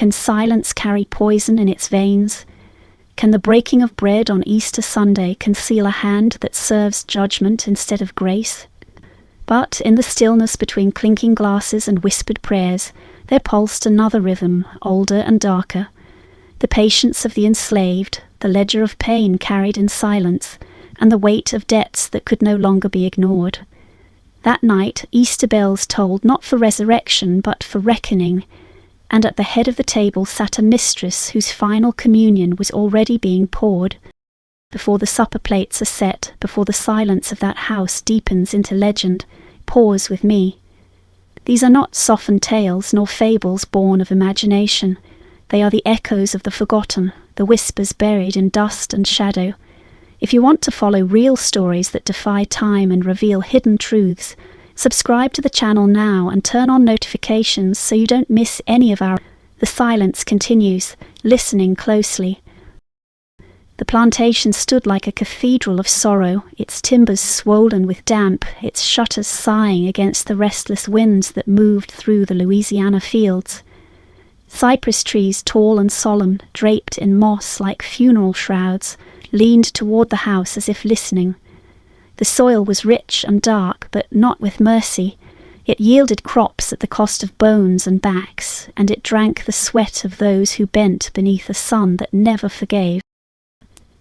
Can silence carry poison in its veins? Can the breaking of bread on Easter Sunday conceal a hand that serves judgment instead of grace? But in the stillness between clinking glasses and whispered prayers, there pulsed another rhythm, older and darker. The patience of the enslaved, the ledger of pain carried in silence, and the weight of debts that could no longer be ignored. That night, Easter bells tolled not for resurrection, but for reckoning, and at the head of the table sat a mistress whose final communion was already being poured. Before the supper plates are set, before the silence of that house deepens into legend, pause with me. These are not softened tales nor fables born of imagination. They are the echoes of the forgotten, the whispers buried in dust and shadow. If you want to follow real stories that defy time and reveal hidden truths, subscribe to the channel now and turn on notifications so you don't miss any of our... The silence continues, listening closely. The plantation stood like a cathedral of sorrow, its timbers swollen with damp, its shutters sighing against the restless winds that moved through the Louisiana fields. Cypress trees, tall and solemn, draped in moss like funeral shrouds, leaned toward the house as if listening. The soil was rich and dark, but not with mercy. It yielded crops at the cost of bones and backs, and it drank the sweat of those who bent beneath a sun that never forgave.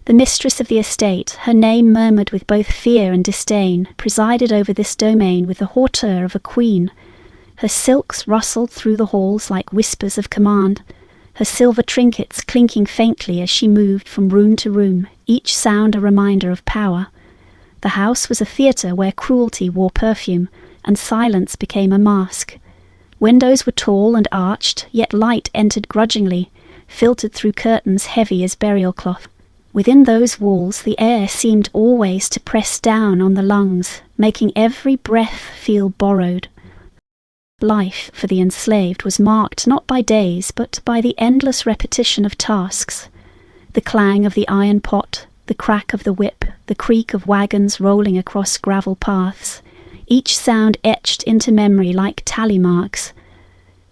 The mistress of the estate, her name murmured with both fear and disdain, presided over this domain with the hauteur of a queen. Her silks rustled through the halls like whispers of command, her silver trinkets clinking faintly as she moved from room to room, each sound a reminder of power. The house was a theatre where cruelty wore perfume, and silence became a mask. Windows were tall and arched, yet light entered grudgingly, filtered through curtains heavy as burial cloth. Within those walls the air seemed always to press down on the lungs, making every breath feel borrowed. Life for the enslaved was marked not by days, but by the endless repetition of tasks. The clang of the iron pot, the crack of the whip, the creak of wagons rolling across gravel paths, each sound etched into memory like tally marks.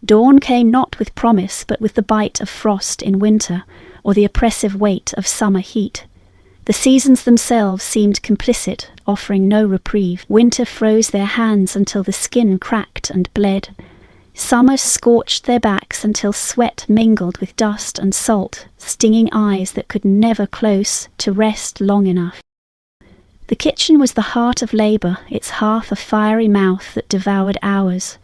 Dawn came not with promise, but with the bite of frost in winter, or the oppressive weight of summer heat. The seasons themselves seemed complicit, offering no reprieve. Winter froze their hands until the skin cracked and bled. Summer scorched their backs until sweat mingled with dust and salt, stinging eyes that could never close to rest long enough. The kitchen was the heart of labour, its hearth a fiery mouth that devoured hours.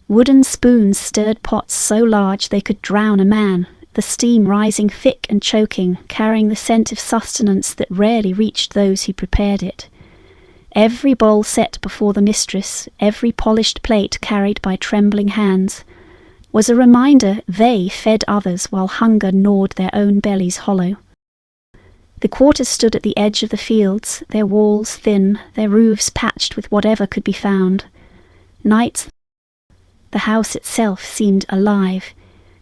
Wooden spoons stirred pots so large they could drown a man, the steam rising thick and choking, carrying the scent of sustenance that rarely reached those who prepared it. Every bowl set before the mistress, every polished plate carried by trembling hands, was a reminder they fed others while hunger gnawed their own bellies hollow. The quarters stood at the edge of the fields, their walls thin, their roofs patched with whatever could be found. Nights, the house itself seemed alive.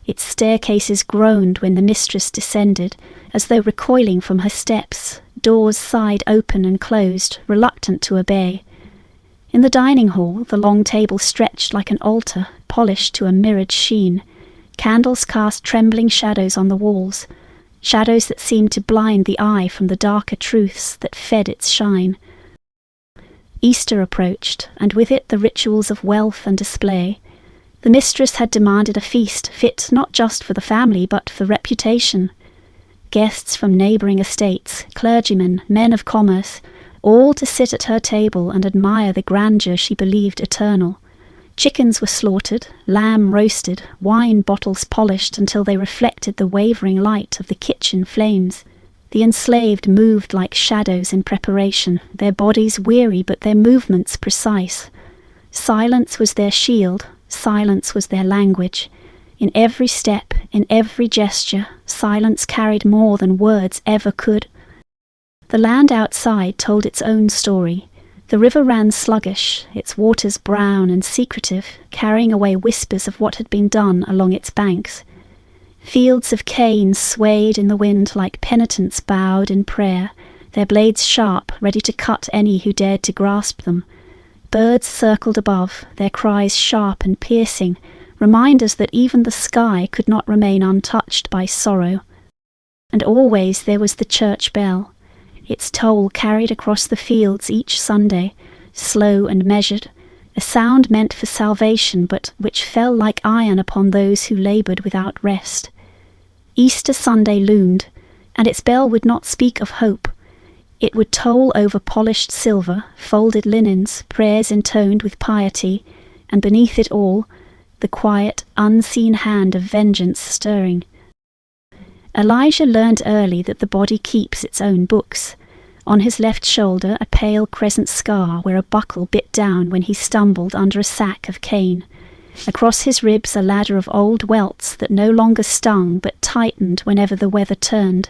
Its staircases groaned when the mistress descended, as though recoiling from her steps. Doors sighed open and closed, reluctant to obey. In the dining hall, the long table stretched like an altar, polished to a mirrored sheen. Candles cast trembling shadows on the walls, shadows that seemed to blind the eye from the darker truths that fed its shine. Easter approached, and with it the rituals of wealth and display. The mistress had demanded a feast fit not just for the family but for reputation. Guests from neighbouring estates, clergymen, men of commerce, all to sit at her table and admire the grandeur she believed eternal. Chickens were slaughtered, lamb roasted, wine bottles polished until they reflected the wavering light of the kitchen flames. The enslaved moved like shadows in preparation, their bodies weary but their movements precise. Silence was their shield, silence was their language. In every step, in every gesture, silence carried more than words ever could. The land outside told its own story. The river ran sluggish, its waters brown and secretive, carrying away whispers of what had been done along its banks. Fields of cane swayed in the wind like penitents bowed in prayer, their blades sharp, ready to cut any who dared to grasp them. Birds circled above, their cries sharp and piercing, remind us that even the sky could not remain untouched by sorrow. And always there was the church bell, its toll carried across the fields each Sunday, slow and measured, a sound meant for salvation but which fell like iron upon those who laboured without rest. Easter Sunday loomed, and its bell would not speak of hope. It would toll over polished silver, folded linens, prayers intoned with piety, and beneath it all, the quiet, unseen hand of vengeance stirring. Elijah learned early that the body keeps its own books. On his left shoulder a pale crescent scar where a buckle bit down when he stumbled under a sack of cane. Across his ribs a ladder of old welts that no longer stung but tightened whenever the weather turned.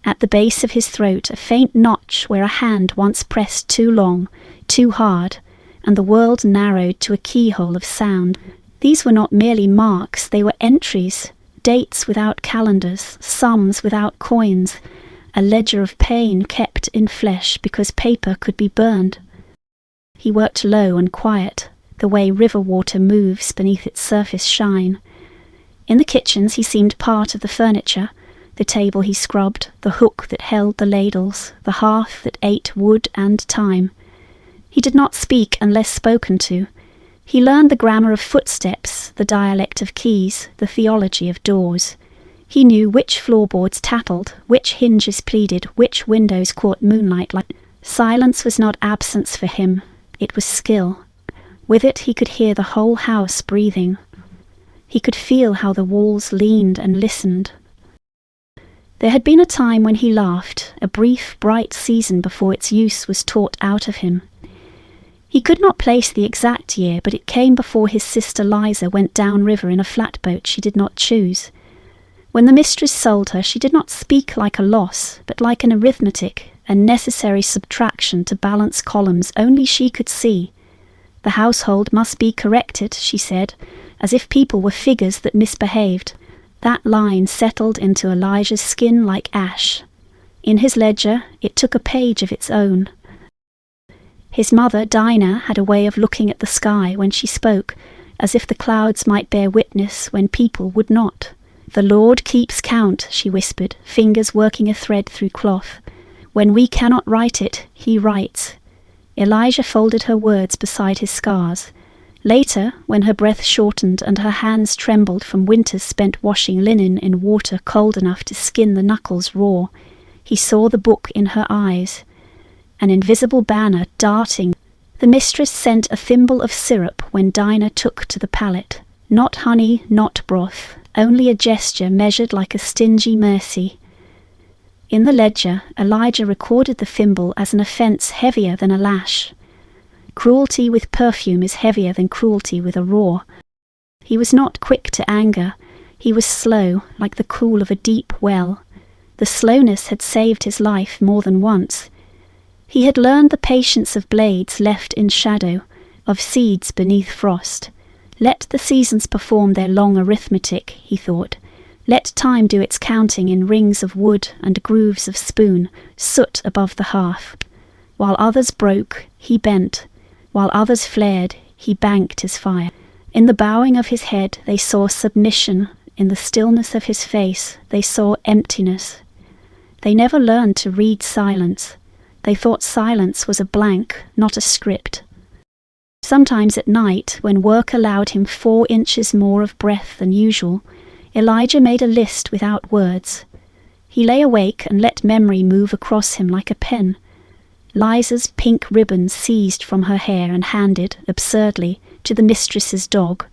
At the base of his throat a faint notch where a hand once pressed too long, too hard, and the world narrowed to a keyhole of sound. These were not merely marks, they were entries, dates without calendars, sums without coins, a ledger of pain kept in flesh because paper could be burned. He worked low and quiet, the way river water moves beneath its surface shine. In the kitchens he seemed part of the furniture, the table he scrubbed, the hook that held the ladles, the hearth that ate wood and time. He did not speak unless spoken to. He learned the grammar of footsteps, the dialect of keys, the theology of doors. He knew which floorboards tattled, which hinges pleaded, which windows caught moonlight like. Silence was not absence for him, it was skill. With it he could hear the whole house breathing. He could feel how the walls leaned and listened. There had been a time when he laughed, a brief, bright season before its use was taught out of him. He could not place the exact year, but it came before his sister Liza went downriver in a flatboat she did not choose. When the mistress sold her, she did not speak like a loss, but like an arithmetic, a necessary subtraction to balance columns only she could see. The household must be corrected, she said, as if people were figures that misbehaved. That line settled into Elijah's skin like ash. In his ledger, it took a page of its own. His mother, Dinah, had a way of looking at the sky when she spoke, as if the clouds might bear witness when people would not. "The Lord keeps count," she whispered, fingers working a thread through cloth. "When we cannot write it, he writes." Elijah folded her words beside his scars. Later, when her breath shortened and her hands trembled from winters spent washing linen in water cold enough to skin the knuckles raw, he saw the book in her eyes. An invisible banner darting. The mistress sent a thimble of syrup when Dinah took to the palate. Not honey, not broth, only a gesture measured like a stingy mercy. In the ledger, Elijah recorded the thimble as an offence heavier than a lash. Cruelty with perfume is heavier than cruelty with a roar. He was not quick to anger. He was slow, like the cool of a deep well. The slowness had saved his life more than once. He had learned the patience of blades left in shadow, of seeds beneath frost. Let the seasons perform their long arithmetic, he thought. Let time do its counting in rings of wood and grooves of spoon, soot above the hearth. While others broke, he bent. While others flared, he banked his fire. In the bowing of his head they saw submission. In the stillness of his face they saw emptiness. They never learned to read silence. They thought silence was a blank, not a script. Sometimes at night, when work allowed him 4 inches more of breath than usual, Elijah made a list without words. He lay awake and let memory move across him like a pen. Liza's pink ribbon seized from her hair and handed, absurdly, to the mistress's dog.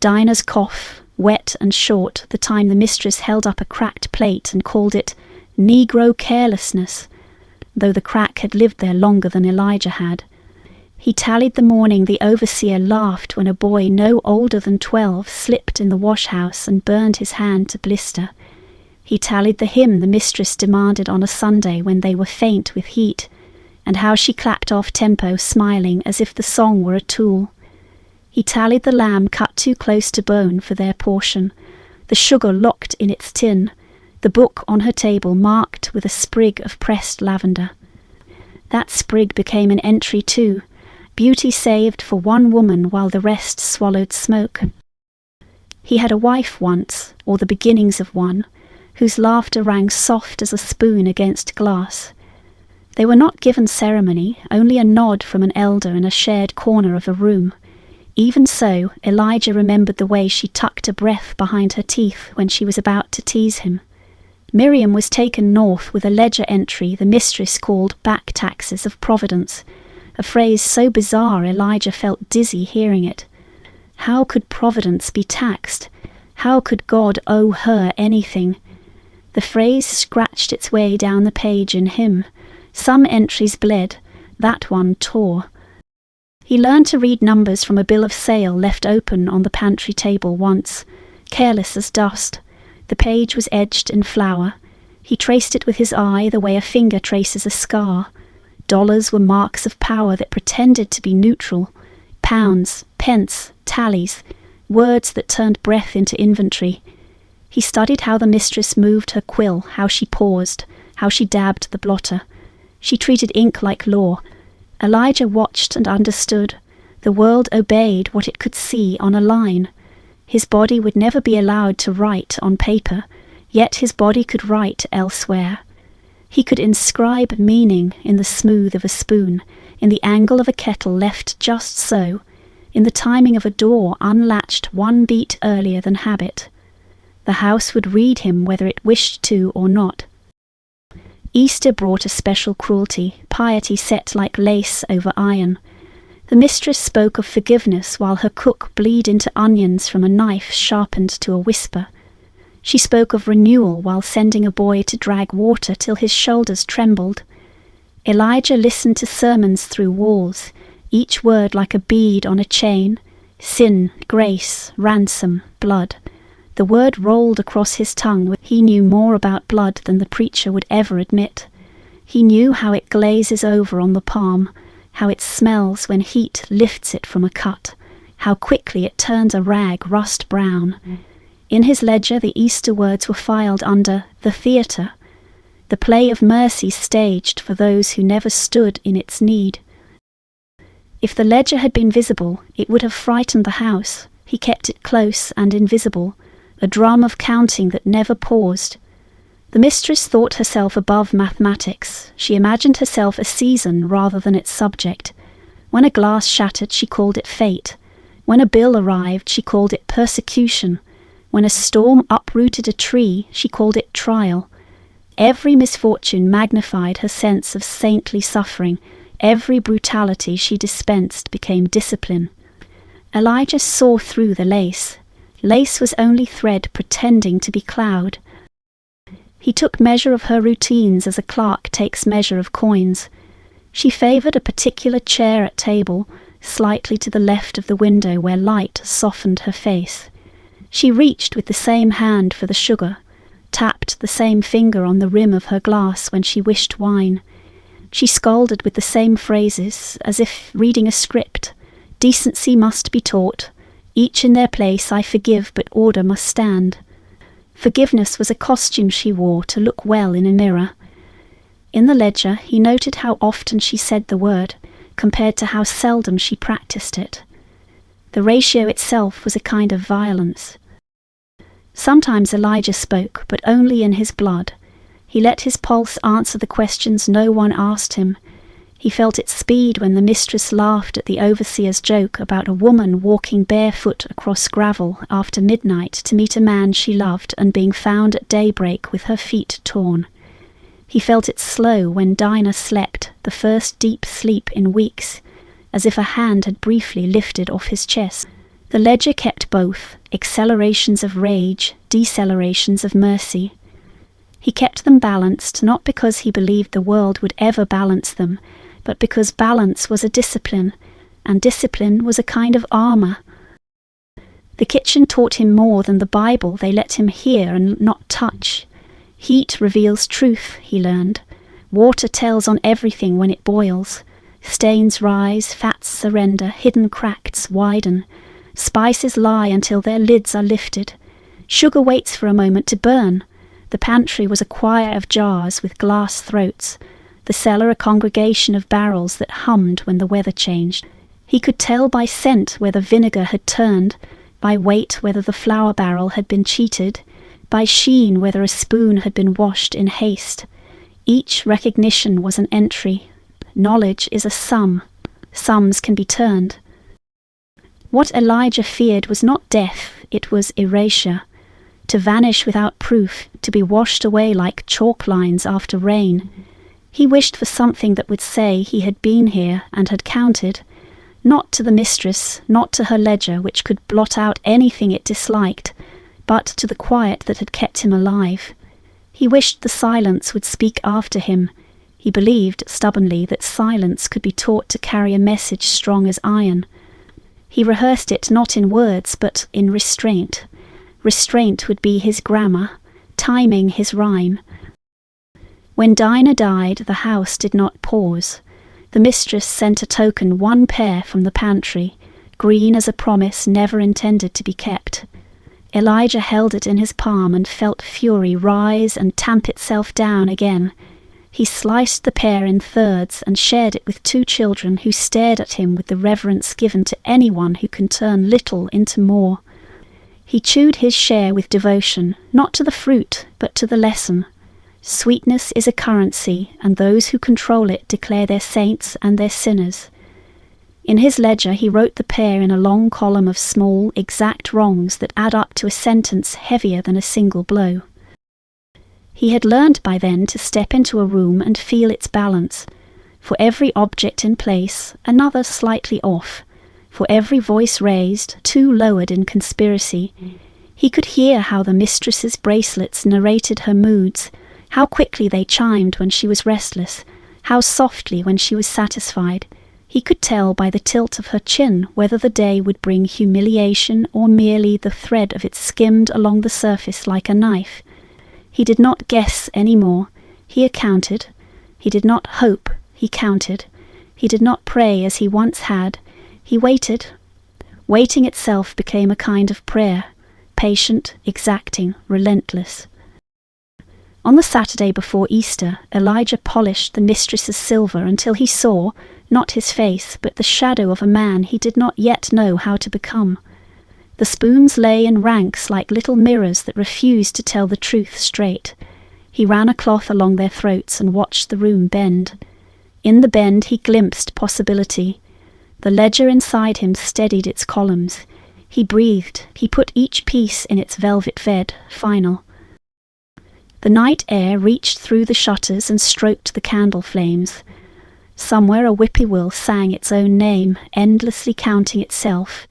Dinah's cough, wet and short, the time the mistress held up a cracked plate and called it Negro carelessness, though the crack had lived there longer than Elijah had. He tallied the morning the overseer laughed when a boy no older than 12 slipped in the wash-house and burned his hand to blister. He tallied the hymn the mistress demanded on a Sunday when they were faint with heat, and how she clapped off tempo smiling as if the song were a tool. He tallied the lamb cut too close to bone for their portion, the sugar locked in its tin, the book on her table marked with a sprig of pressed lavender. That sprig became an entry too, beauty saved for one woman while the rest swallowed smoke. He had a wife once, or the beginnings of one, whose laughter rang soft as a spoon against glass. They were not given ceremony, only a nod from an elder in a shared corner of a room. Even so, Elijah remembered the way she tucked a breath behind her teeth when she was about to tease him. Miriam was taken north with a ledger entry the mistress called back taxes of Providence, a phrase so bizarre Elijah felt dizzy hearing it. How could Providence be taxed? How could God owe her anything? The phrase scratched its way down the page in him. Some entries bled, that one tore. He learned to read numbers from a bill of sale left open on the pantry table once, careless as dust. The page was edged in flour. He traced it with his eye the way a finger traces a scar. Dollars were marks of power that pretended to be neutral. Pounds, pence, tallies, words that turned breath into inventory. He studied how the mistress moved her quill, how she paused, how she dabbed the blotter. She treated ink like law. Elijah watched and understood. The world obeyed what it could see on a line. His body would never be allowed to write on paper, yet his body could write elsewhere. He could inscribe meaning in the smooth of a spoon, in the angle of a kettle left just so, in the timing of a door unlatched one beat earlier than habit. The house would read him whether it wished to or not. Easter brought a special cruelty, piety set like lace over iron. The mistress spoke of forgiveness while her cook bleed into onions from a knife sharpened to a whisper. She spoke of renewal while sending a boy to drag water till his shoulders trembled. Elijah listened to sermons through walls, each word like a bead on a chain. Sin, grace, ransom, blood. The word rolled across his tongue. He knew more about blood than the preacher would ever admit. He knew how it glazes over on the palm, how it smells when heat lifts it from a cut, how quickly it turns a rag rust brown. In his ledger the Easter words were filed under the theatre, the play of mercy staged for those who never stood in its need. If the ledger had been visible, it would have frightened the house. He kept it close and invisible, a drum of counting that never paused. The mistress thought herself above mathematics. She imagined herself a season rather than its subject. When a glass shattered, she called it fate. When a bill arrived, she called it persecution. When a storm uprooted a tree, she called it trial. Every misfortune magnified her sense of saintly suffering. Every brutality she dispensed became discipline. Elijah saw through the lace. Lace was only thread pretending to be cloud. He took measure of her routines as a clerk takes measure of coins. She favoured a particular chair at table, slightly to the left of the window where light softened her face. She reached with the same hand for the sugar, tapped the same finger on the rim of her glass when she wished wine. She scolded with the same phrases, as if reading a script. Decency must be taught. Each in their place I forgive, but order must stand. Forgiveness was a costume she wore to look well in a mirror. In the ledger he noted how often she said the word, compared to how seldom she practiced it. The ratio itself was a kind of violence. Sometimes Elijah spoke, but only in his blood. He let his pulse answer the questions no one asked him. He felt its speed when the mistress laughed at the overseer's joke about a woman walking barefoot across gravel after midnight to meet a man she loved and being found at daybreak with her feet torn. He felt it slow when Dinah slept, the first deep sleep in weeks, as if a hand had briefly lifted off his chest. The ledger kept both, accelerations of rage, decelerations of mercy. He kept them balanced not because he believed the world would ever balance them, but because balance was a discipline, and discipline was a kind of armour. The kitchen taught him more than the Bible they let him hear and not touch. Heat reveals truth, he learned. Water tells on everything when it boils. Stains rise, fats surrender, hidden cracks widen. Spices lie until their lids are lifted. Sugar waits for a moment to burn. The pantry was a choir of jars with glass throats. The cellar a congregation of barrels that hummed when the weather changed. He could tell by scent whether vinegar had turned, by weight whether the flour barrel had been cheated, by sheen whether a spoon had been washed in haste. Each recognition was an entry. Knowledge is a sum. Sums can be turned. What Elijah feared was not death, it was erasure. To vanish without proof, to be washed away like chalk lines after rain. He wished for something that would say he had been here and had counted, not to the mistress, not to her ledger which could blot out anything it disliked, but to the quiet that had kept him alive. He wished the silence would speak after him. He believed, stubbornly, that silence could be taught to carry a message strong as iron. He rehearsed it not in words, but in restraint. Restraint would be his grammar, timing his rhyme. When Dinah died, the house did not pause. The mistress sent a token 1 pair from the pantry, green as a promise never intended to be kept. Elijah held it in his palm and felt fury rise and tamp itself down again. He sliced the pear in thirds and shared it with 2 children who stared at him with the reverence given to anyone who can turn little into more. He chewed his share with devotion, not to the fruit, but to the lesson. Sweetness is a currency, and those who control it declare their saints and their sinners. In his ledger he wrote the pear in a long column of small, exact wrongs that add up to a sentence heavier than a single blow. He had learned by then to step into a room and feel its balance. For every object in place, another slightly off. For every voice raised, 2 lowered in conspiracy. He could hear how the mistress's bracelets narrated her moods, how quickly they chimed when she was restless, how softly when she was satisfied. He could tell by the tilt of her chin whether the day would bring humiliation or merely the thread of it skimmed along the surface like a knife. He did not guess any more. He accounted. He did not hope. He counted. He did not pray as he once had. He waited. Waiting itself became a kind of prayer, patient, exacting, relentless. On the Saturday before Easter, Elijah polished the mistress's silver until he saw, not his face, but the shadow of a man he did not yet know how to become. The spoons lay in ranks like little mirrors that refused to tell the truth straight. He ran a cloth along their throats and watched the room bend. In the bend he glimpsed possibility. The ledger inside him steadied its columns. He breathed. He put each piece in its velvet bed, final. The night air reached through the shutters and stroked the candle flames. Somewhere a whippoorwill sang its own name, endlessly counting itself.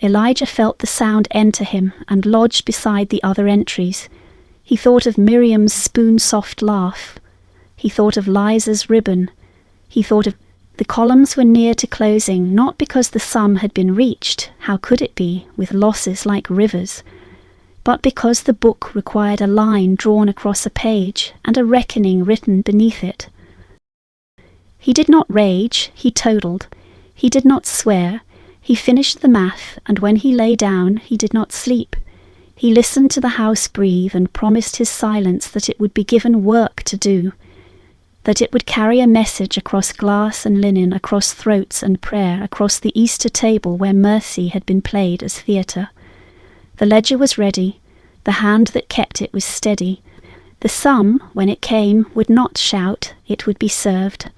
Elijah felt the sound enter him and lodge beside the other entries. He thought of Miriam's spoon-soft laugh. He thought of Liza's ribbon. He thought of the columns were near to closing, not because the sum had been reached, how could it be, with losses like rivers, but because the book required a line drawn across a page and a reckoning written beneath it. He did not rage, he totaled. He did not swear. He finished the math, and when he lay down, he did not sleep. He listened to the house breathe and promised his silence that it would be given work to do, that it would carry a message across glass and linen, across throats and prayer, across the Easter table where mercy had been played as theatre. The ledger was ready. The hand that kept it was steady. The sum, when it came, would not shout. It would be served.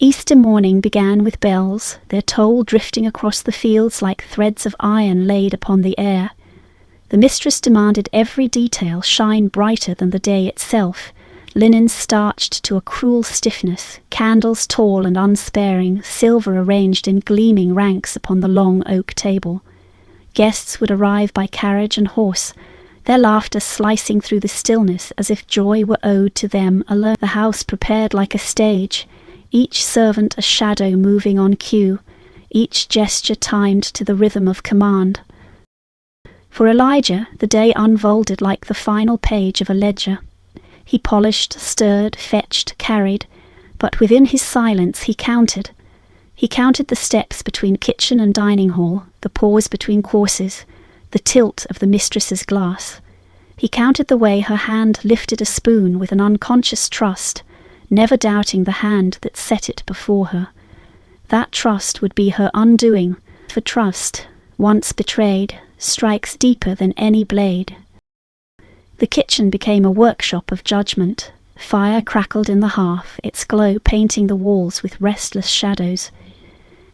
Easter morning began with bells, their toll drifting across the fields like threads of iron laid upon the air. The mistress demanded every detail shine brighter than the day itself, linen starched to a cruel stiffness, candles tall and unsparing, silver arranged in gleaming ranks upon the long oak table. Guests would arrive by carriage and horse, their laughter slicing through the stillness as if joy were owed to them alone. The house prepared like a stage, each servant a shadow moving on cue, each gesture timed to the rhythm of command. For Elijah, the day unfolded like the final page of a ledger. He polished, stirred, fetched, carried, but within his silence he counted. He counted the steps between kitchen and dining hall, the pause between courses, the tilt of the mistress's glass. He counted the way her hand lifted a spoon with an unconscious trust, never doubting the hand that set it before her. That trust would be her undoing, for trust, once betrayed, strikes deeper than any blade. The kitchen became a workshop of judgment. Fire crackled in the hearth, its glow painting the walls with restless shadows.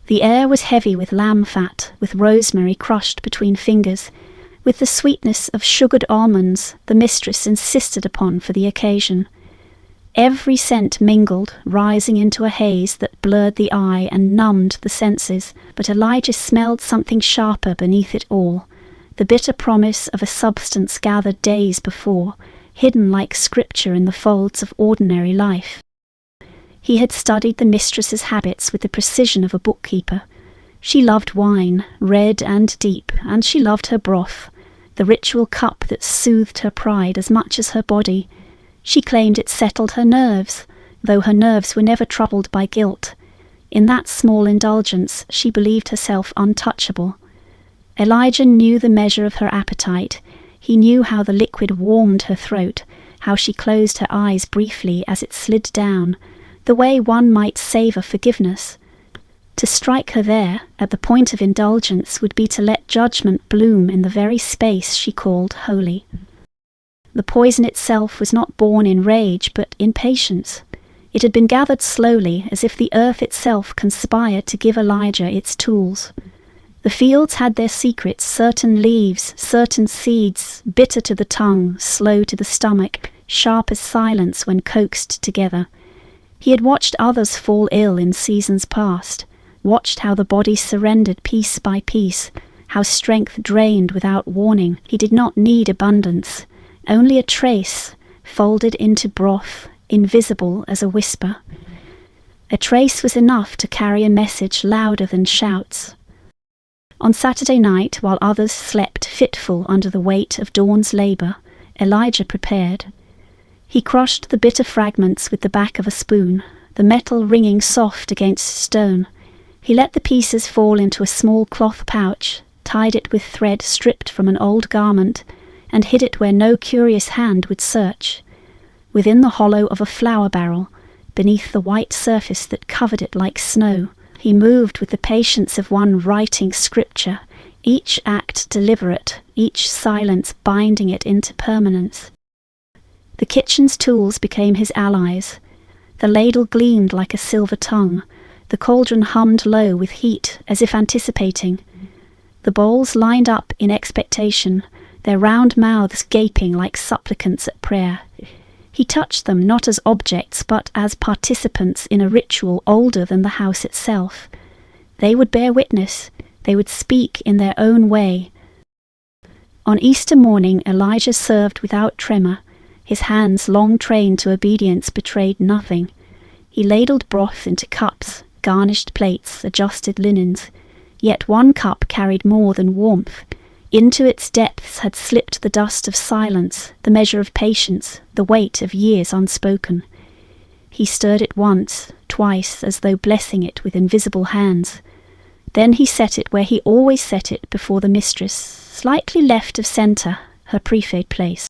The air was heavy with lamb fat, with rosemary crushed between fingers, with the sweetness of sugared almonds the mistress insisted upon for the occasion. Every scent mingled, rising into a haze that blurred the eye and numbed the senses, but Elijah smelled something sharper beneath it all, the bitter promise of a substance gathered days before, hidden like scripture in the folds of ordinary life. He had studied the mistress's habits with the precision of a bookkeeper. She loved wine, red and deep, and she loved her broth, the ritual cup that soothed her pride as much as her body. She claimed it settled her nerves, though her nerves were never troubled by guilt. In that small indulgence she believed herself untouchable. Elijah knew the measure of her appetite. He knew how the liquid warmed her throat, how she closed her eyes briefly as it slid down, the way one might savour forgiveness. To strike her there, at the point of indulgence, would be to let judgment bloom in the very space she called holy. The poison itself was not born in rage, but in patience. It had been gathered slowly, as if the earth itself conspired to give Elijah its tools. The fields had their secrets, certain leaves, certain seeds, bitter to the tongue, slow to the stomach, sharp as silence when coaxed together. He had watched others fall ill in seasons past, watched how the body surrendered piece by piece, how strength drained without warning. He did not need abundance, only a trace, folded into broth, invisible as a whisper. A trace was enough to carry a message louder than shouts. On Saturday night, while others slept fitful under the weight of dawn's labour, Elijah prepared. He crushed the bitter fragments with the back of a spoon, the metal ringing soft against stone. He let the pieces fall into a small cloth pouch, tied it with thread stripped from an old garment, and hid it where no curious hand would search. Within the hollow of a flour barrel, beneath the white surface that covered it like snow, he moved with the patience of one writing scripture, each act deliberate, each silence binding it into permanence. The kitchen's tools became his allies. The ladle gleamed like a silver tongue. The cauldron hummed low with heat, as if anticipating. The bowls lined up in expectation, their round mouths gaping like supplicants at prayer. He touched them not as objects, but as participants in a ritual older than the house itself. They would bear witness. They would speak in their own way. On Easter morning, Elijah served without tremor. His hands, long trained to obedience, betrayed nothing. He ladled broth into cups, garnished plates, adjusted linens. Yet one cup carried more than warmth. Into its depths had slipped the dust of silence, the measure of patience, the weight of years unspoken. He stirred it once, twice, as though blessing it with invisible hands. Then he set it where he always set it before the mistress, slightly left of centre, her prefade place.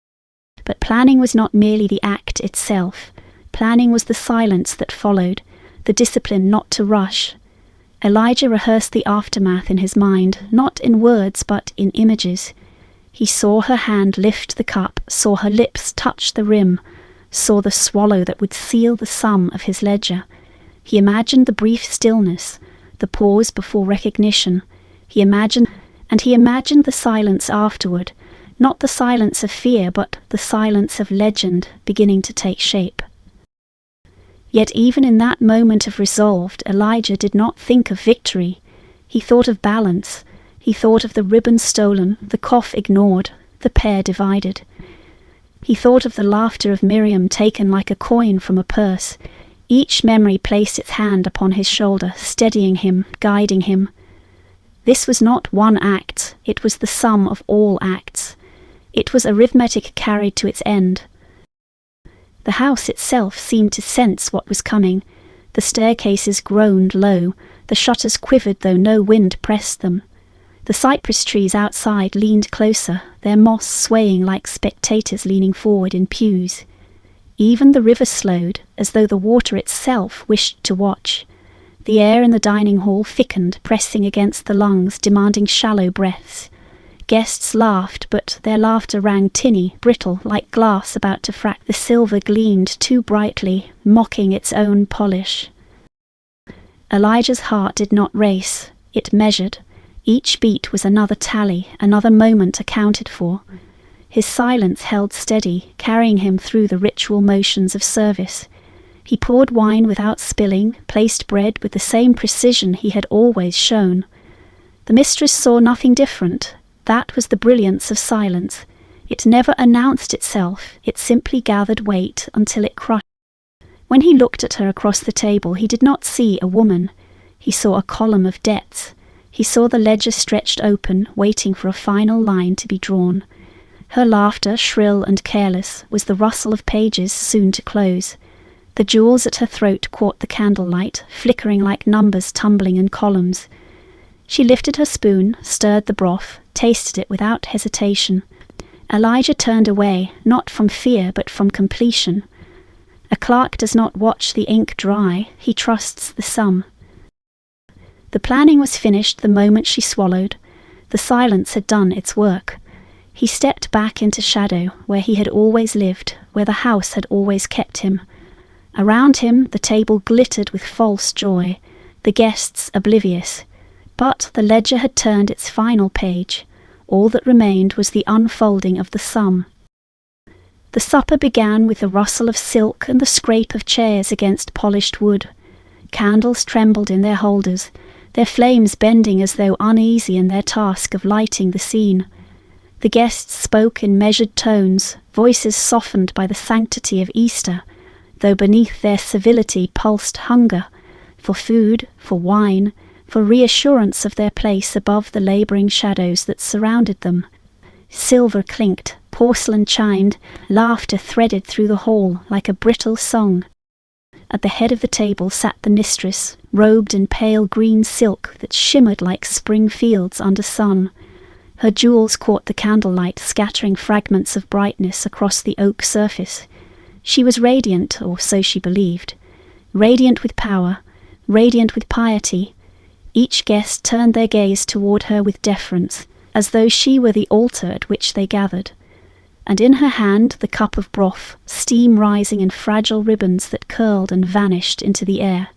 But planning was not merely the act itself. Planning was the silence that followed, the discipline not to rush. Elijah rehearsed the aftermath in his mind, not in words but in images. He saw her hand lift the cup, saw her lips touch the rim, saw the swallow that would seal the sum of his ledger. He imagined the brief stillness, the pause before recognition. He imagined the silence afterward, not the silence of fear, but the silence of legend beginning to take shape. Yet even in that moment of resolve, Elijah did not think of victory. He thought of balance. He thought of the ribbon stolen, the cough ignored, the pear divided. He thought of the laughter of Miriam taken like a coin from a purse. Each memory placed its hand upon his shoulder, steadying him, guiding him. This was not one act, it was the sum of all acts. It was arithmetic carried to its end. The house itself seemed to sense what was coming. The staircases groaned low, the shutters quivered though no wind pressed them. The cypress trees outside leaned closer, their moss swaying like spectators leaning forward in pews. Even the river slowed, as though the water itself wished to watch. The air in the dining hall thickened, pressing against the lungs, demanding shallow breaths. Guests laughed, but their laughter rang tinny, brittle, like glass about to crack. The silver gleamed too brightly, mocking its own polish. Elijah's heart did not race, it measured. Each beat was another tally, another moment accounted for. His silence held steady, carrying him through the ritual motions of service. He poured wine without spilling, placed bread with the same precision he had always shown. The mistress saw nothing different. That was the brilliance of silence. It never announced itself, it simply gathered weight until it crushed. When he looked at her across the table, he did not see a woman. He saw a column of debts. He saw the ledger stretched open, waiting for a final line to be drawn. Her laughter, shrill and careless, was the rustle of pages soon to close. The jewels at her throat caught the candlelight, flickering like numbers tumbling in columns. She lifted her spoon, stirred the broth, tasted it without hesitation. Elijah turned away, not from fear but from completion. A clerk does not watch the ink dry, he trusts the sum. The planning was finished the moment she swallowed. The silence had done its work. He stepped back into shadow, where he had always lived, where the house had always kept him. Around him the table glittered with false joy, the guests oblivious. But the ledger had turned its final page. All that remained was the unfolding of the sum. The supper began with the rustle of silk and the scrape of chairs against polished wood. Candles trembled in their holders, their flames bending as though uneasy in their task of lighting the scene. The guests spoke in measured tones, voices softened by the sanctity of Easter, though beneath their civility pulsed hunger, for food, for wine, for reassurance of their place above the labouring shadows that surrounded them. Silver clinked, porcelain chimed, laughter threaded through the hall like a brittle song. At the head of the table sat the mistress, robed in pale green silk that shimmered like spring fields under sun. Her jewels caught the candlelight, scattering fragments of brightness across the oak surface. She was radiant, or so she believed. Radiant with power, radiant with piety. Each guest turned their gaze toward her with deference, as though she were the altar at which they gathered. And in her hand the cup of broth, steam rising in fragile ribbons that curled and vanished into the air.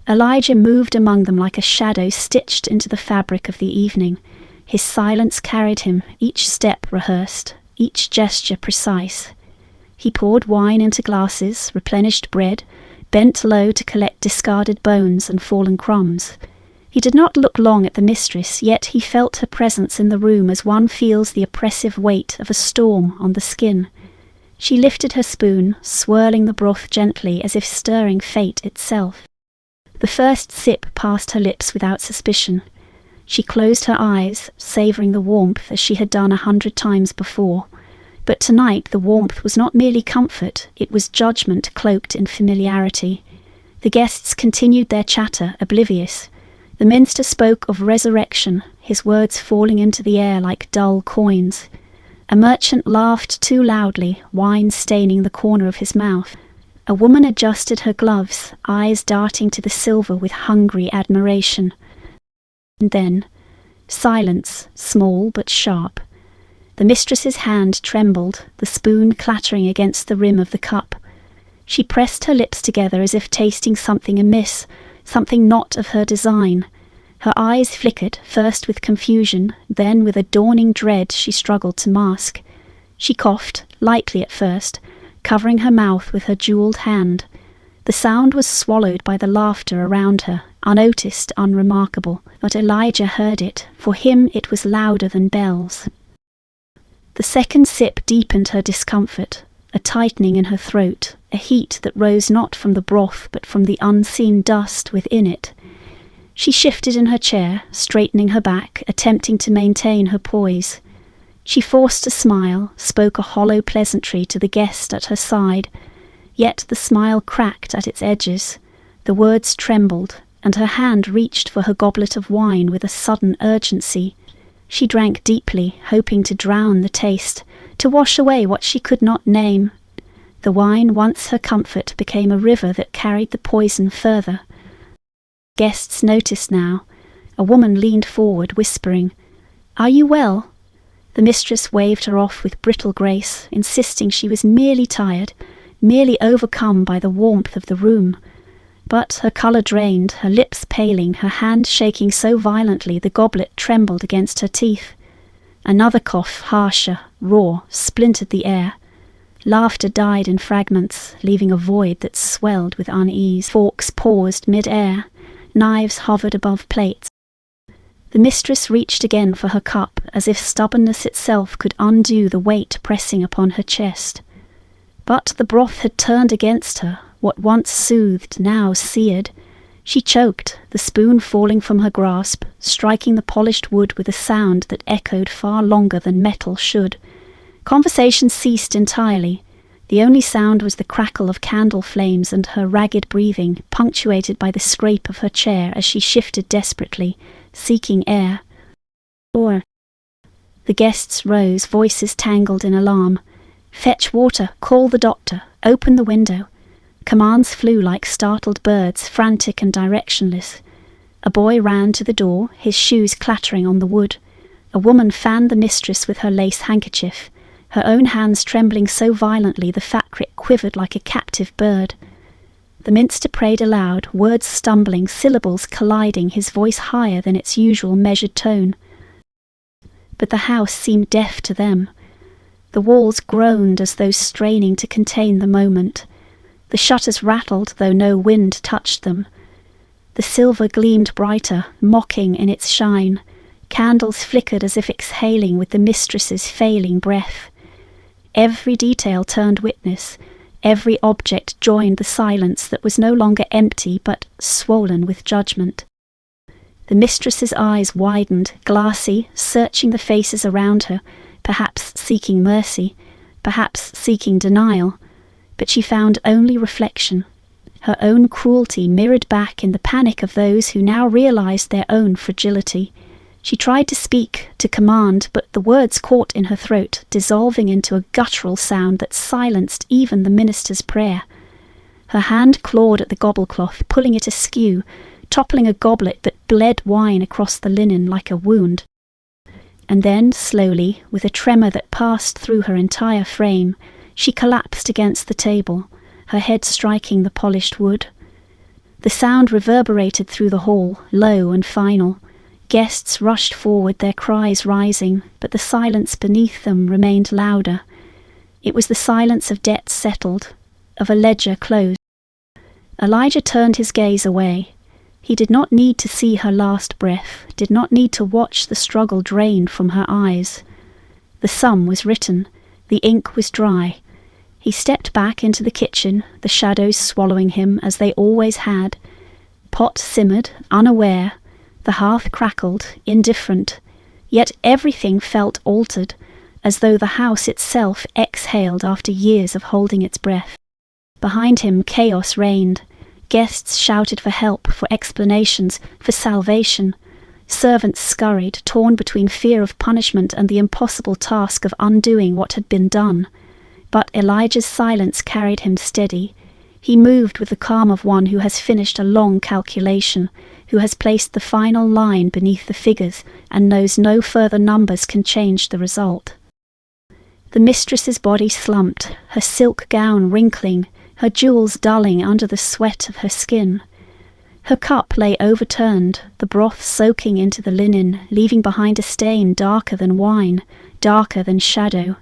Elijah moved among them like a shadow stitched into the fabric of the evening. His silence carried him, each step rehearsed, each gesture precise. He poured wine into glasses, replenished bread, bent low to collect discarded bones and fallen crumbs. He did not look long at the mistress, yet he felt her presence in the room as one feels the oppressive weight of a storm on the skin. She lifted her spoon, swirling the broth gently as if stirring fate itself. The first sip passed her lips without suspicion. She closed her eyes, savouring the warmth as she had done 100 times before. But tonight the warmth was not merely comfort, it was judgment cloaked in familiarity. The guests continued their chatter, oblivious. The minister spoke of resurrection, his words falling into the air like dull coins. A merchant laughed too loudly, wine staining the corner of his mouth. A woman adjusted her gloves, eyes darting to the silver with hungry admiration. And then, silence, small but sharp. The mistress's hand trembled, the spoon clattering against the rim of the cup. She pressed her lips together as if tasting something amiss, something not of her design. Her eyes flickered, first with confusion, then with a dawning dread she struggled to mask. She coughed, lightly at first, covering her mouth with her jewelled hand. The sound was swallowed by the laughter around her, unnoticed, unremarkable, but Elijah heard it. For him it was louder than bells. The second sip deepened her discomfort, a tightening in her throat, a heat that rose not from the broth but from the unseen dust within it. She shifted in her chair, straightening her back, attempting to maintain her poise. She forced a smile, spoke a hollow pleasantry to the guest at her side, yet the smile cracked at its edges. The words trembled, and her hand reached for her goblet of wine with a sudden urgency. She drank deeply, hoping to drown the taste, to wash away what she could not name. The wine, once her comfort, became a river that carried the poison further. Guests noticed now. A woman leaned forward, whispering, "Are you well?" The mistress waved her off with brittle grace, insisting she was merely tired, merely overcome by the warmth of the room. But her colour drained, her lips paling, her hand shaking so violently the goblet trembled against her teeth. Another cough, harsher, raw, splintered the air. Laughter died in fragments, leaving a void that swelled with unease. Forks paused mid-air. Knives hovered above plates. The mistress reached again for her cup, as if stubbornness itself could undo the weight pressing upon her chest. But the broth had turned against her, what once soothed now seared. She choked, the spoon falling from her grasp, striking the polished wood with a sound that echoed far longer than metal should. Conversation ceased entirely. The only sound was the crackle of candle flames and her ragged breathing, punctuated by the scrape of her chair as she shifted desperately, seeking air. Or the guests rose, voices tangled in alarm. "Fetch water, call the doctor, open the window." Commands flew like startled birds, frantic and directionless. A boy ran to the door, his shoes clattering on the wood. A woman fanned the mistress with her lace handkerchief, her own hands trembling so violently the fat crick quivered like a captive bird. The minster prayed aloud, words stumbling, syllables colliding, his voice higher than its usual measured tone. But the house seemed deaf to them. The walls groaned as though straining to contain the moment. The shutters rattled, though no wind touched them. The silver gleamed brighter, mocking in its shine. Candles flickered as if exhaling with the mistress's failing breath. Every detail turned witness. Every object joined the silence that was no longer empty but swollen with judgment. The mistress's eyes widened, glassy, searching the faces around her, perhaps seeking mercy, perhaps seeking denial. But she found only reflection, her own cruelty mirrored back in the panic of those who now realized their own fragility. She tried to speak, to command, but the words caught in her throat, dissolving into a guttural sound that silenced even the minister's prayer. Her hand clawed at the gobble-cloth, pulling it askew, toppling a goblet that bled wine across the linen like a wound. And then, slowly, with a tremor that passed through her entire frame, she collapsed against the table, her head striking the polished wood. The sound reverberated through the hall, low and final. Guests rushed forward, their cries rising, but the silence beneath them remained louder. It was the silence of debts settled, of a ledger closed. Elijah turned his gaze away. He did not need to see her last breath, did not need to watch the struggle drained from her eyes. The sum was written, the ink was dry. He stepped back into the kitchen, the shadows swallowing him as they always had. Pot simmered, unaware. The hearth crackled, indifferent. Yet everything felt altered, as though the house itself exhaled after years of holding its breath. Behind him chaos reigned. Guests shouted for help, for explanations, for salvation. Servants scurried, torn between fear of punishment and the impossible task of undoing what had been done. But Elijah's silence carried him steady. He moved with the calm of one who has finished a long calculation, who has placed the final line beneath the figures and knows no further numbers can change the result. The mistress's body slumped, her silk gown wrinkling, her jewels dulling under the sweat of her skin. Her cup lay overturned, the broth soaking into the linen, leaving behind a stain darker than wine, darker than shadow.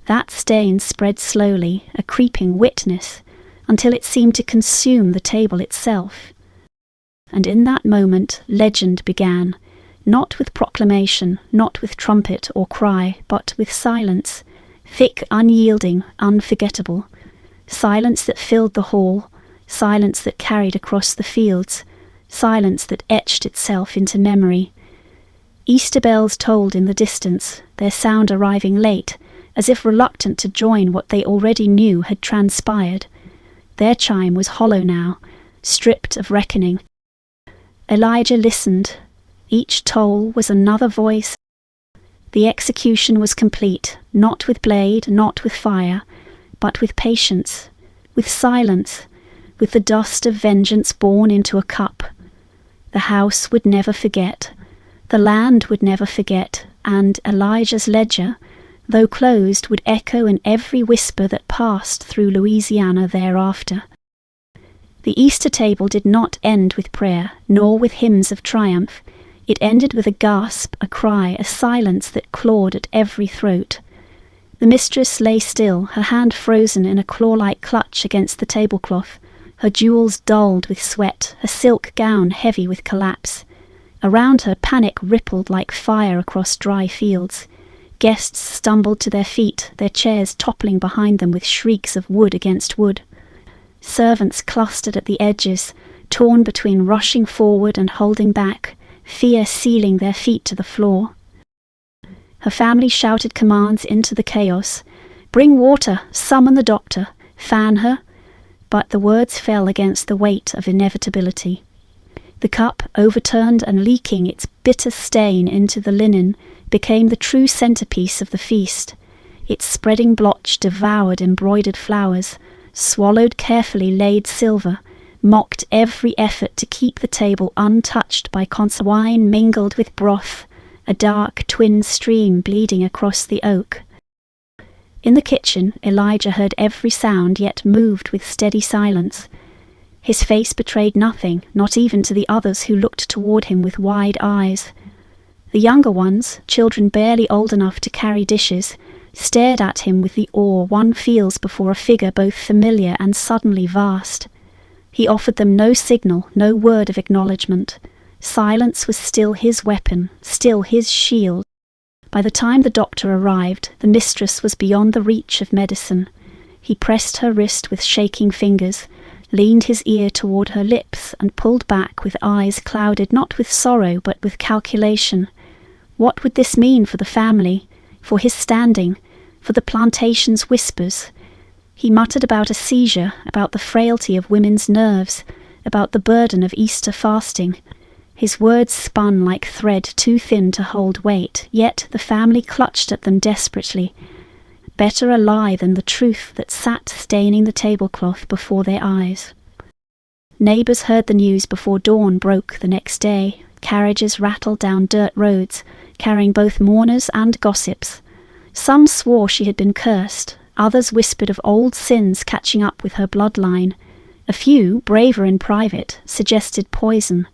That stain spread slowly, a creeping witness, until it seemed to consume the table itself. And in that moment legend began, not with proclamation, not with trumpet or cry, but with silence, thick, unyielding, unforgettable. Silence that filled the hall, silence that carried across the fields, silence that etched itself into memory. Easter bells tolled in the distance, their sound arriving late, as if reluctant to join what they already knew had transpired. Their chime was hollow now, stripped of reckoning. Elijah listened. Each toll was another voice. The execution was complete, not with blade, not with fire, but with patience, with silence, with the dust of vengeance borne into a cup. The house would never forget. The land would never forget, and Elijah's ledger, though closed, would echo in every whisper that passed through Louisiana thereafter. The Easter table did not end with prayer, nor with hymns of triumph. It ended with a gasp, a cry, a silence that clawed at every throat. The mistress lay still, her hand frozen in a claw-like clutch against the tablecloth, her jewels dulled with sweat, her silk gown heavy with collapse. Around her, panic rippled like fire across dry fields. Guests stumbled to their feet, their chairs toppling behind them with shrieks of wood against wood. Servants clustered at the edges, torn between rushing forward and holding back, fear sealing their feet to the floor. Her family shouted commands into the chaos. "Bring water, summon the doctor, fan her," but the words fell against the weight of inevitability. The cup, overturned and leaking its bitter stain into the linen, became the true centerpiece of the feast. Its spreading blotch devoured embroidered flowers, swallowed carefully laid silver, mocked every effort to keep the table untouched by wine mingled with broth, a dark twin stream bleeding across the oak. In the kitchen, Elijah heard every sound, yet moved with steady silence. His face betrayed nothing, not even to the others who looked toward him with wide eyes. The younger ones, children barely old enough to carry dishes, stared at him with the awe one feels before a figure both familiar and suddenly vast. He offered them no signal, no word of acknowledgement. Silence was still his weapon, still his shield. By the time the doctor arrived, the mistress was beyond the reach of medicine. He pressed her wrist with shaking fingers, leaned his ear toward her lips, and pulled back with eyes clouded not with sorrow but with calculation. What would this mean for the family, for his standing, for the plantation's whispers? He muttered about a seizure, about the frailty of women's nerves, about the burden of Easter fasting. His words spun like thread too thin to hold weight, yet the family clutched at them desperately. Better a lie than the truth that sat staining the tablecloth before their eyes. Neighbours heard the news before dawn broke the next day. Carriages rattled down dirt roads, carrying both mourners and gossips. Some swore she had been cursed, others whispered of old sins catching up with her bloodline. A few, braver in private, suggested poison,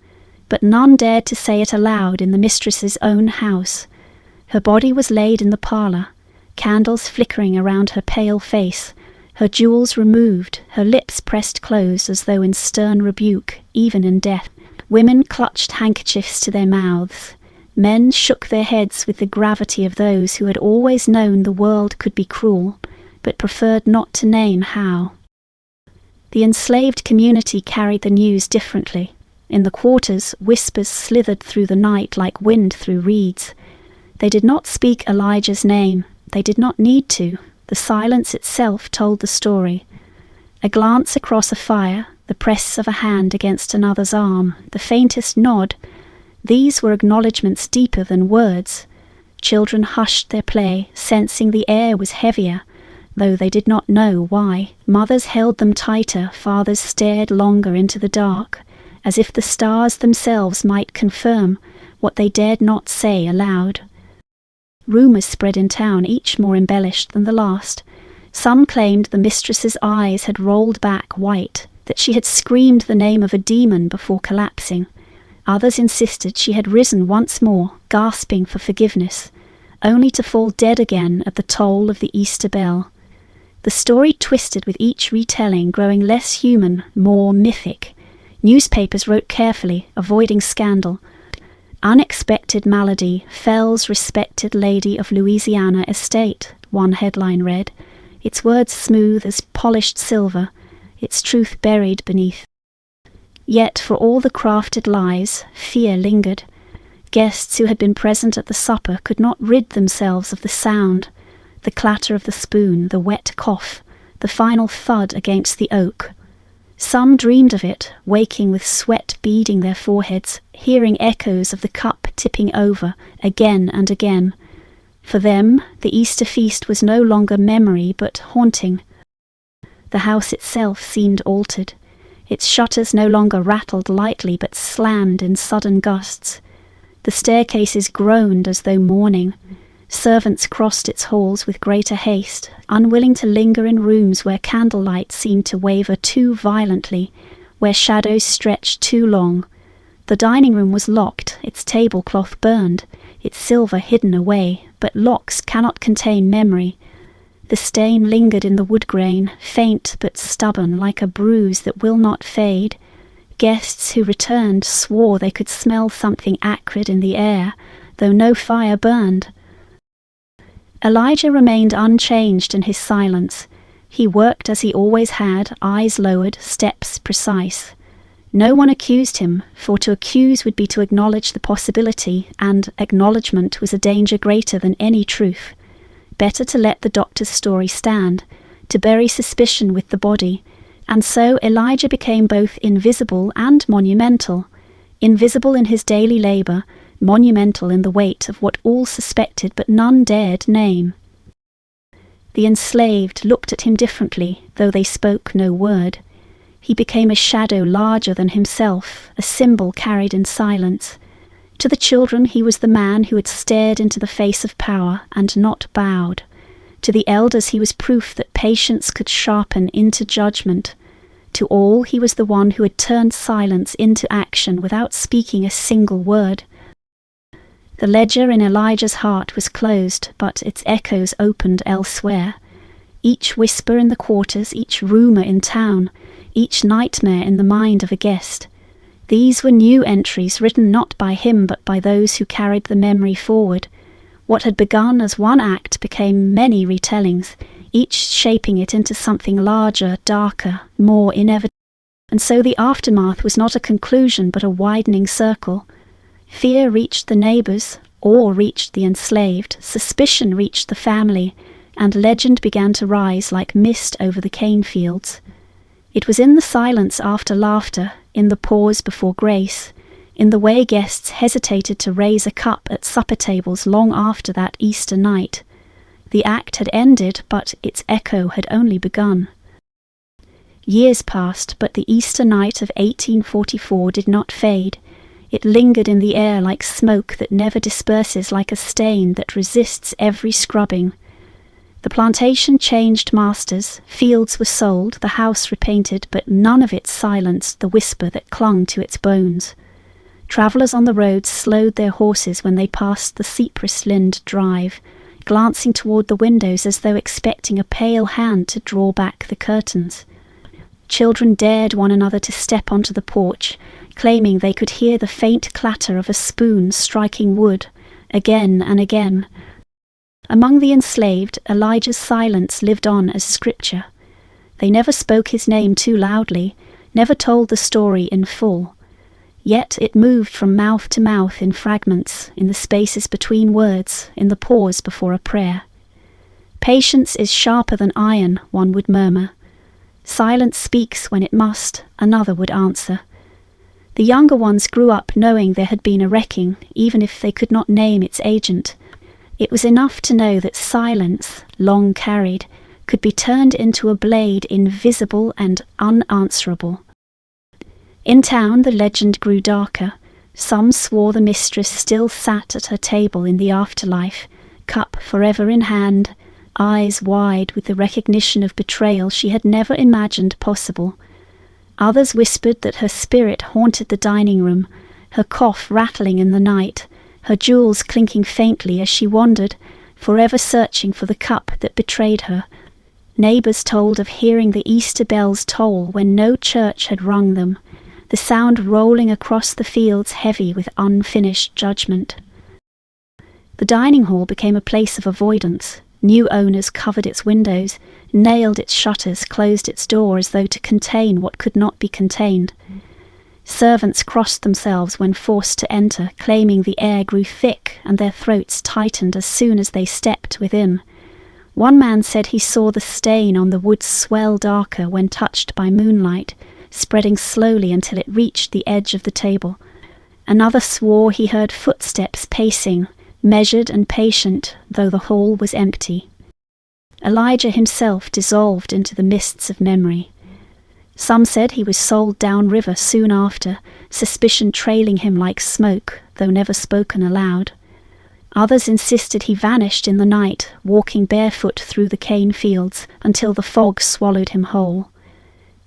but none dared to say it aloud in the mistress's own house. Her body was laid in the parlour, candles flickering around her pale face, her jewels removed, her lips pressed close as though in stern rebuke, even in death. Women clutched handkerchiefs to their mouths. Men shook their heads with the gravity of those who had always known the world could be cruel, but preferred not to name how. The enslaved community carried the news differently. In the quarters, whispers slithered through the night like wind through reeds. They did not speak Elijah's name. They did not need to. The silence itself told the story. A glance across a fire, the press of a hand against another's arm, the faintest nod, these were acknowledgments deeper than words. Children hushed their play, sensing the air was heavier, though they did not know why. Mothers held them tighter, fathers stared longer into the dark, as if the stars themselves might confirm what they dared not say aloud. Rumours spread in town, each more embellished than the last. Some claimed the mistress's eyes had rolled back white, that she had screamed the name of a demon before collapsing. Others insisted she had risen once more, gasping for forgiveness, only to fall dead again at the toll of the Easter bell. The story twisted with each retelling, growing less human, more mythic. Newspapers wrote carefully, avoiding scandal. "Unexpected malady, Fell's respected lady of Louisiana estate," one headline read, its words smooth as polished silver, its truth buried beneath. Yet for all the crafted lies, fear lingered. Guests who had been present at the supper could not rid themselves of the sound, the clatter of the spoon, the wet cough, the final thud against the oak. Some dreamed of it, waking with sweat beading their foreheads, hearing echoes of the cup tipping over again and again. For them, the Easter feast was no longer memory but haunting. The house itself seemed altered. Its shutters no longer rattled lightly but slammed in sudden gusts. The staircases groaned as though mourning. Servants crossed its halls with greater haste, unwilling to linger in rooms where candlelight seemed to waver too violently, where shadows stretched too long. The dining room was locked, its tablecloth burned, its silver hidden away, but locks cannot contain memory. The stain lingered in the wood grain, faint but stubborn, like a bruise that will not fade. Guests who returned swore they could smell something acrid in the air, though no fire burned. Elijah remained unchanged in his silence. He worked as he always had, eyes lowered, steps precise. No one accused him, for to accuse would be to acknowledge the possibility, and acknowledgement was a danger greater than any truth. Better to let the doctor's story stand, to bury suspicion with the body, and so Elijah became both invisible and monumental, invisible in his daily labour, monumental in the weight of what all suspected but none dared name. The enslaved looked at him differently, though they spoke no word. He became a shadow larger than himself, a symbol carried in silence. To the children he was the man who had stared into the face of power and not bowed. To the elders he was proof that patience could sharpen into judgment. To all he was the one who had turned silence into action without speaking a single word. The ledger in Elijah's heart was closed, but its echoes opened elsewhere. Each whisper in the quarters, each rumour in town, each nightmare in the mind of a guest. These were new entries written not by him but by those who carried the memory forward. What had begun as one act became many retellings, each shaping it into something larger, darker, more inevitable. And so the aftermath was not a conclusion but a widening circle. Fear reached the neighbours, awe reached the enslaved, suspicion reached the family, and legend began to rise like mist over the cane fields. It was in the silence after laughter, in the pause before grace, in the way guests hesitated to raise a cup at supper tables long after that Easter night. The act had ended, but its echo had only begun. Years passed, but the Easter night of 1844 did not fade. It lingered in the air like smoke that never disperses, like a stain that resists every scrubbing. The plantation changed masters, fields were sold, the house repainted, but none of it silenced the whisper that clung to its bones. Travellers on the roads slowed their horses when they passed the cypress-lind drive, glancing toward the windows as though expecting a pale hand to draw back the curtains. Children dared one another to step onto the porch, claiming they could hear the faint clatter of a spoon striking wood, again and again. Among the enslaved, Elijah's silence lived on as scripture. They never spoke his name too loudly, never told the story in full. Yet it moved from mouth to mouth in fragments, in the spaces between words, in the pause before a prayer. Patience is sharper than iron, one would murmur. Silence speaks when it must, another would answer. The younger ones grew up knowing there had been a wrecking, even if they could not name its agent. It was enough to know that silence, long carried, could be turned into a blade invisible and unanswerable. In town the legend grew darker. Some swore the mistress still sat at her table in the afterlife, cup forever in hand, eyes wide with the recognition of betrayal she had never imagined possible. Others whispered that her spirit haunted the dining room, her cough rattling in the night, her jewels clinking faintly as she wandered, forever searching for the cup that betrayed her. Neighbours told of hearing the Easter bells toll when no church had rung them, the sound rolling across the fields heavy with unfinished judgment. The dining hall became a place of avoidance. New owners covered its windows, nailed its shutters, closed its door as though to contain what could not be contained. Servants crossed themselves when forced to enter, claiming the air grew thick and their throats tightened as soon as they stepped within. One man said he saw the stain on the wood swell darker when touched by moonlight, spreading slowly until it reached the edge of the table. Another swore he heard footsteps pacing, measured and patient, though the hall was empty. Elijah himself dissolved into the mists of memory. Some said he was sold downriver soon after, suspicion trailing him like smoke, though never spoken aloud. Others insisted he vanished in the night, walking barefoot through the cane fields until the fog swallowed him whole.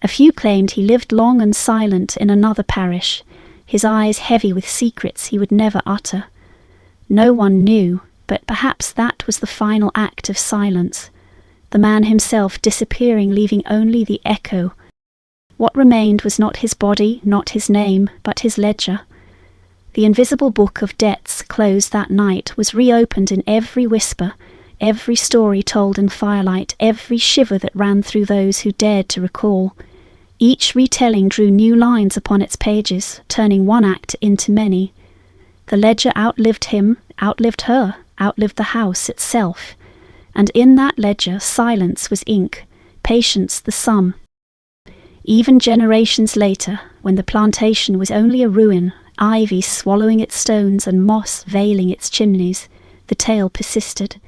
A few claimed he lived long and silent in another parish, his eyes heavy with secrets he would never utter. No one knew, but perhaps that was the final act of silence, the man himself disappearing, leaving only the echo. What remained was not his body, not his name, but his ledger. The invisible book of debts closed that night was reopened in every whisper, every story told in firelight, every shiver that ran through those who dared to recall. Each retelling drew new lines upon its pages, turning one act into many. The ledger outlived him, outlived her, outlived the house itself. And in that ledger silence was ink, patience the sum. Even generations later, when the plantation was only a ruin, ivy swallowing its stones and moss veiling its chimneys, the tale persisted.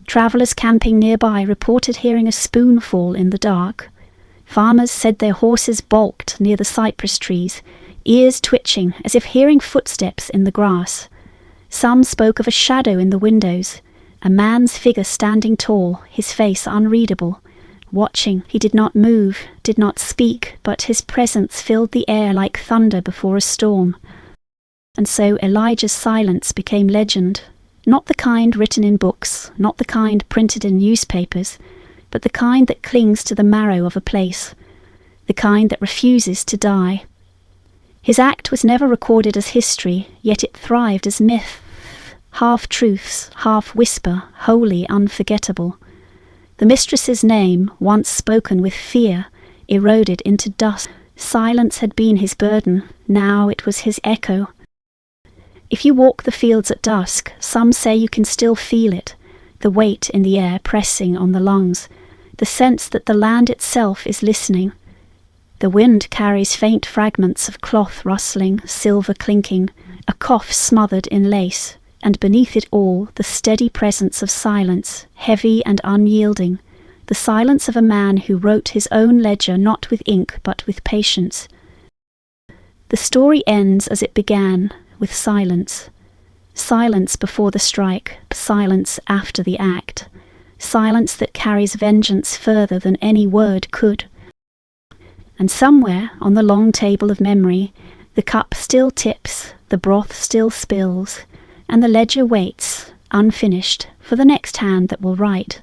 Travellers camping nearby reported hearing a spoon fall in the dark. Farmers said their horses balked near the cypress trees, ears twitching as if hearing footsteps in the grass. Some spoke of a shadow in the windows, a man's figure standing tall, his face unreadable. Watching, he did not move, did not speak, but his presence filled the air like thunder before a storm. And so Elijah's silence became legend, not the kind written in books, not the kind printed in newspapers, but the kind that clings to the marrow of a place, the kind that refuses to die. His act was never recorded as history, yet it thrived as myth, half-truths, half-whisper, wholly unforgettable. The mistress's name, once spoken with fear, eroded into dust. Silence had been his burden, now it was his echo. If you walk the fields at dusk, some say you can still feel it, the weight in the air pressing on the lungs, the sense that the land itself is listening. The wind carries faint fragments of cloth rustling, silver clinking, a cough smothered in lace, and beneath it all the steady presence of silence, heavy and unyielding, the silence of a man who wrote his own ledger not with ink but with patience. The story ends as it began, with silence. Silence before the strike, silence after the act, silence that carries vengeance further than any word could. And somewhere on the long table of memory, the cup still tips, the broth still spills, and the ledger waits, unfinished, for the next hand that will write.